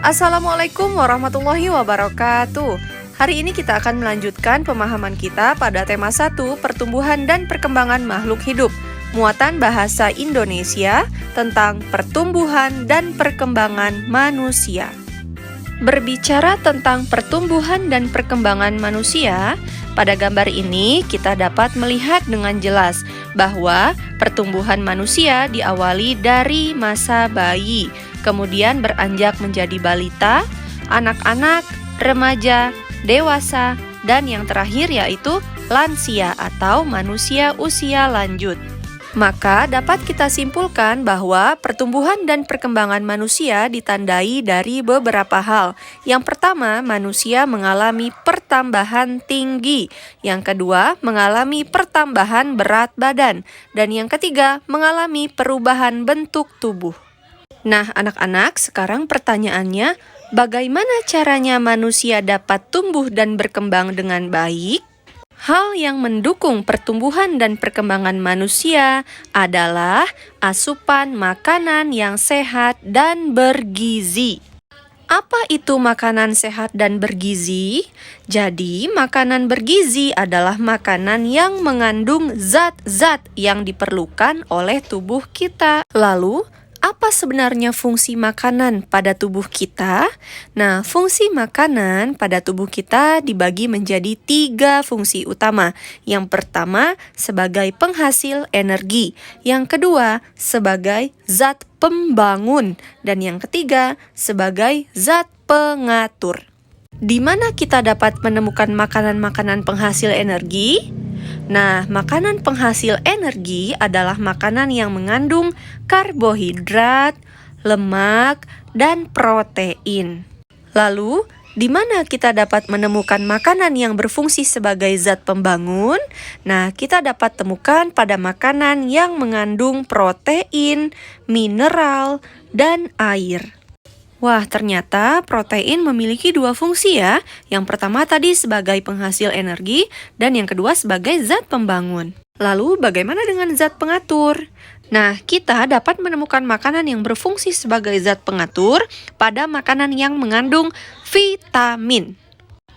Assalamualaikum warahmatullahi wabarakatuh. Hari ini kita akan melanjutkan pemahaman kita pada tema 1, pertumbuhan dan perkembangan makhluk hidup. Muatan bahasa Indonesia tentang pertumbuhan dan perkembangan manusia. Berbicara tentang pertumbuhan dan perkembangan manusia, pada gambar ini kita dapat melihat dengan jelas bahwa pertumbuhan manusia diawali dari masa bayi, kemudian beranjak menjadi balita, anak-anak, remaja, dewasa, dan yang terakhir yaitu lansia atau manusia usia lanjut. Maka dapat kita simpulkan bahwa pertumbuhan dan perkembangan manusia ditandai dari beberapa hal. Yang pertama, manusia mengalami pertambahan tinggi. Yang kedua, mengalami pertambahan berat badan. Dan yang ketiga, mengalami perubahan bentuk tubuh. Nah, anak-anak, sekarang pertanyaannya, bagaimana caranya manusia dapat tumbuh dan berkembang dengan baik? Hal yang mendukung pertumbuhan dan perkembangan manusia adalah asupan makanan yang sehat dan bergizi. Apa itu makanan sehat dan bergizi? Jadi, makanan bergizi adalah makanan yang mengandung zat-zat yang diperlukan oleh tubuh kita. Lalu, apa sebenarnya fungsi makanan pada tubuh kita? Nah, fungsi makanan pada tubuh kita dibagi menjadi 3 fungsi utama. Yang pertama, sebagai penghasil energi. Yang kedua, sebagai zat pembangun. Dan yang ketiga, sebagai zat pengatur. Di mana kita dapat menemukan makanan-makanan penghasil energi? Nah, makanan penghasil energi adalah makanan yang mengandung karbohidrat, lemak, dan protein. Lalu, di mana kita dapat menemukan makanan yang berfungsi sebagai zat pembangun? Nah, kita dapat temukan pada makanan yang mengandung protein, mineral, dan air. Wah, ternyata protein memiliki 2 fungsi ya. Yang pertama tadi sebagai penghasil energi dan yang kedua sebagai zat pembangun. Lalu bagaimana dengan zat pengatur? Nah, kita dapat menemukan makanan yang berfungsi sebagai zat pengatur pada makanan yang mengandung vitamin.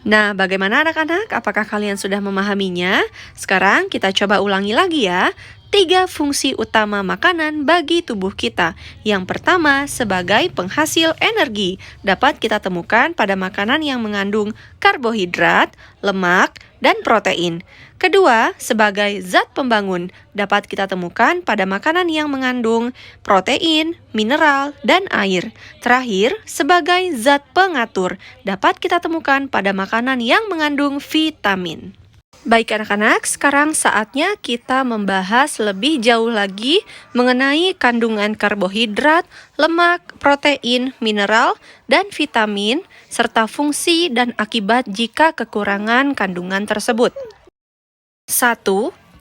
Nah, bagaimana anak-anak? Apakah kalian sudah memahaminya? Sekarang kita coba ulangi lagi ya. 3 fungsi utama makanan bagi tubuh kita. Yang pertama, sebagai penghasil energi, dapat kita temukan pada makanan yang mengandung karbohidrat, lemak, dan protein. Kedua, sebagai zat pembangun, dapat kita temukan pada makanan yang mengandung protein, mineral, dan air. Terakhir, sebagai zat pengatur, dapat kita temukan pada makanan yang mengandung vitamin. Baik anak-anak, sekarang saatnya kita membahas lebih jauh lagi mengenai kandungan karbohidrat, lemak, protein, mineral, dan vitamin, serta fungsi dan akibat jika kekurangan kandungan tersebut. 1.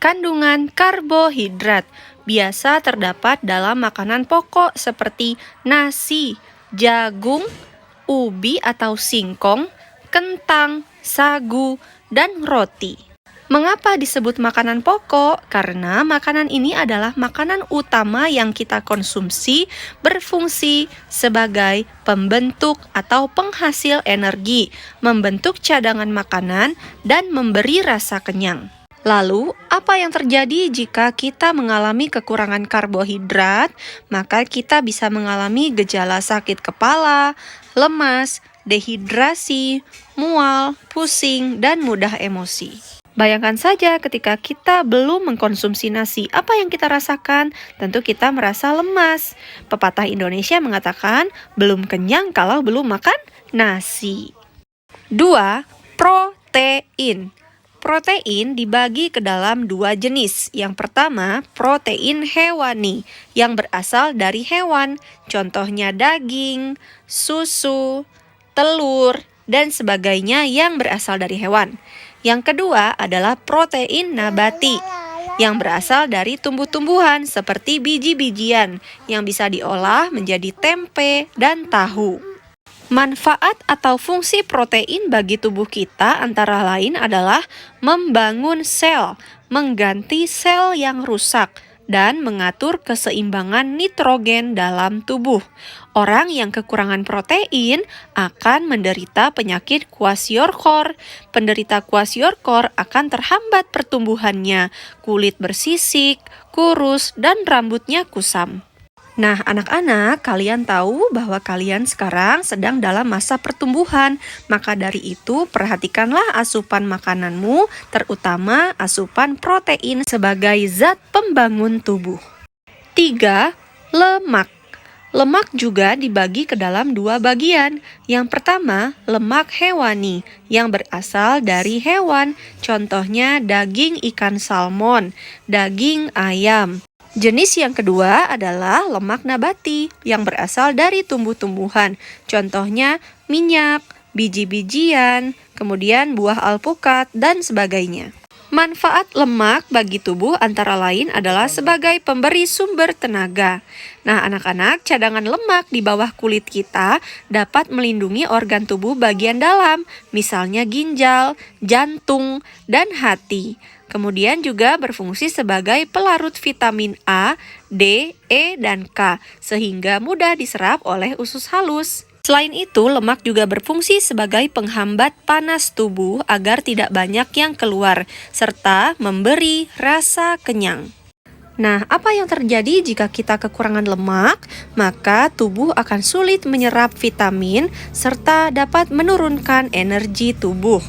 Kandungan karbohidrat biasa terdapat dalam makanan pokok seperti nasi, jagung, ubi atau singkong, kentang, sagu, dan roti. Mengapa disebut makanan pokok? Karena makanan ini adalah makanan utama yang kita konsumsi berfungsi sebagai pembentuk atau penghasil energi, membentuk cadangan makanan, dan memberi rasa kenyang. Lalu, apa yang terjadi jika kita mengalami kekurangan karbohidrat? Maka kita bisa mengalami gejala sakit kepala, lemas, dehidrasi, mual, pusing, dan mudah emosi. Bayangkan saja ketika kita belum mengkonsumsi nasi, apa yang kita rasakan? Tentu kita merasa lemas. Pepatah Indonesia mengatakan, belum kenyang kalau belum makan nasi. 2. Protein. Protein dibagi ke dalam 2 jenis. Yang pertama, protein hewani yang berasal dari hewan. Contohnya daging, susu, telur, dan sebagainya yang berasal dari hewan. Yang kedua adalah protein nabati yang berasal dari tumbuh-tumbuhan seperti biji-bijian yang bisa diolah menjadi tempe dan tahu. Manfaat atau fungsi protein bagi tubuh kita antara lain adalah membangun sel, mengganti sel yang rusak, dan mengatur keseimbangan nitrogen dalam tubuh. Orang yang kekurangan protein akan menderita penyakit kwashiorkor. Penderita kwashiorkor akan terhambat pertumbuhannya, kulit bersisik, kurus, dan rambutnya kusam. Nah, anak-anak, kalian tahu bahwa kalian sekarang sedang dalam masa pertumbuhan. Maka dari itu, perhatikanlah asupan makananmu, terutama asupan protein sebagai zat pembangun tubuh. 3. Lemak. Lemak juga dibagi ke dalam dua bagian. Yang pertama, lemak hewani yang berasal dari hewan. Contohnya daging ikan salmon, daging ayam. Jenis yang kedua adalah lemak nabati yang berasal dari tumbuh-tumbuhan. Contohnya minyak, biji-bijian, kemudian buah alpukat, dan sebagainya. Manfaat lemak bagi tubuh antara lain adalah sebagai pemberi sumber tenaga. Nah, anak-anak, cadangan lemak di bawah kulit kita dapat melindungi organ tubuh bagian dalam, misalnya ginjal, jantung, dan hati. Kemudian juga berfungsi sebagai pelarut vitamin A, D, E, dan K, sehingga mudah diserap oleh usus halus. Selain itu, lemak juga berfungsi sebagai penghambat panas tubuh agar tidak banyak yang keluar, serta memberi rasa kenyang. Nah, apa yang terjadi jika kita kekurangan lemak? Maka tubuh akan sulit menyerap vitamin, serta dapat menurunkan energi tubuh.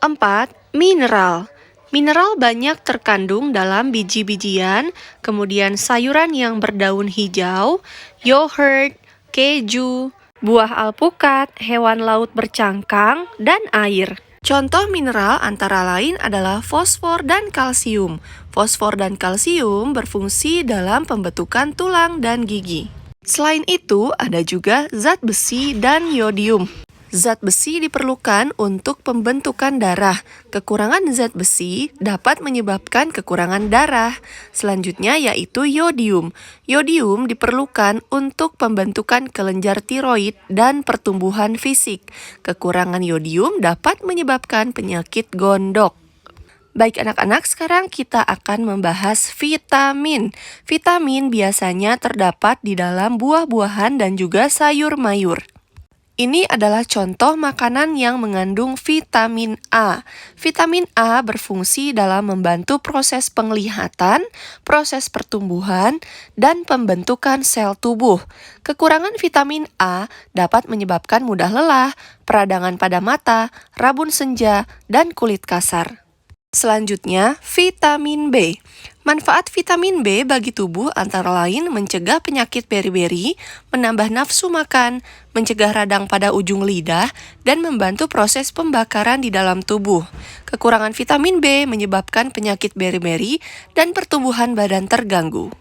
4. Mineral. Mineral banyak terkandung dalam biji-bijian, kemudian sayuran yang berdaun hijau, yogurt, keju, buah alpukat, hewan laut bercangkang, dan air. Contoh mineral antara lain adalah fosfor dan kalsium. Fosfor dan kalsium berfungsi dalam pembentukan tulang dan gigi. Selain itu, ada juga zat besi dan yodium. Zat besi diperlukan untuk pembentukan darah. Kekurangan zat besi dapat menyebabkan kekurangan darah. Selanjutnya yaitu yodium. Yodium diperlukan untuk pembentukan kelenjar tiroid dan pertumbuhan fisik. Kekurangan yodium dapat menyebabkan penyakit gondok. Baik anak-anak, sekarang kita akan membahas vitamin. Vitamin biasanya terdapat di dalam buah-buahan dan juga sayur-mayur. Ini adalah contoh makanan yang mengandung vitamin A. Vitamin A berfungsi dalam membantu proses penglihatan, proses pertumbuhan, dan pembentukan sel tubuh. Kekurangan vitamin A dapat menyebabkan mudah lelah, peradangan pada mata, rabun senja, dan kulit kasar. Selanjutnya, vitamin B. Manfaat vitamin B bagi tubuh antara lain mencegah penyakit beri-beri, menambah nafsu makan, mencegah radang pada ujung lidah, dan membantu proses pembakaran di dalam tubuh. Kekurangan vitamin B menyebabkan penyakit beri-beri dan pertumbuhan badan terganggu.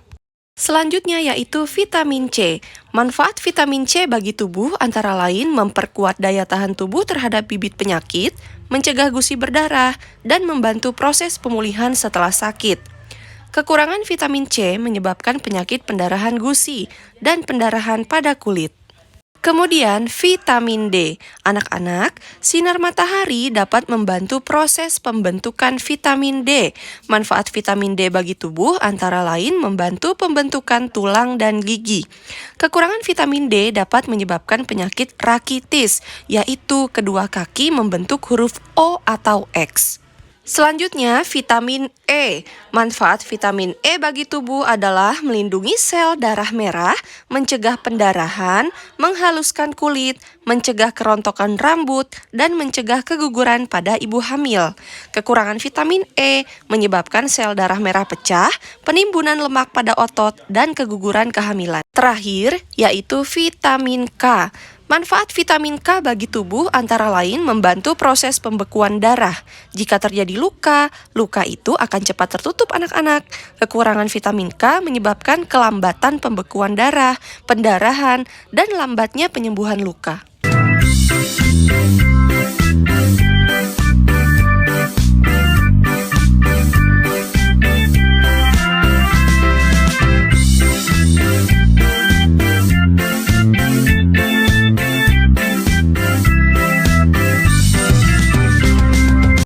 Selanjutnya yaitu vitamin C. Manfaat vitamin C bagi tubuh antara lain memperkuat daya tahan tubuh terhadap bibit penyakit, mencegah gusi berdarah, dan membantu proses pemulihan setelah sakit. Kekurangan vitamin C menyebabkan penyakit pendarahan gusi dan pendarahan pada kulit. Kemudian vitamin D. Anak-anak, sinar matahari dapat membantu proses pembentukan vitamin D. Manfaat vitamin D bagi tubuh antara lain membantu pembentukan tulang dan gigi. Kekurangan vitamin D dapat menyebabkan penyakit rakitis, yaitu kedua kaki membentuk huruf O atau X. Selanjutnya, vitamin E. Manfaat vitamin E bagi tubuh adalah melindungi sel darah merah, mencegah pendarahan, menghaluskan kulit, mencegah kerontokan rambut, dan mencegah keguguran pada ibu hamil. Kekurangan vitamin E menyebabkan sel darah merah pecah, penimbunan lemak pada otot, dan keguguran kehamilan. Terakhir, yaitu vitamin K. Manfaat vitamin K bagi tubuh antara lain membantu proses pembekuan darah. Jika terjadi luka, luka itu akan cepat tertutup anak-anak. Kekurangan vitamin K menyebabkan kelambatan pembekuan darah, pendarahan, dan lambatnya penyembuhan luka.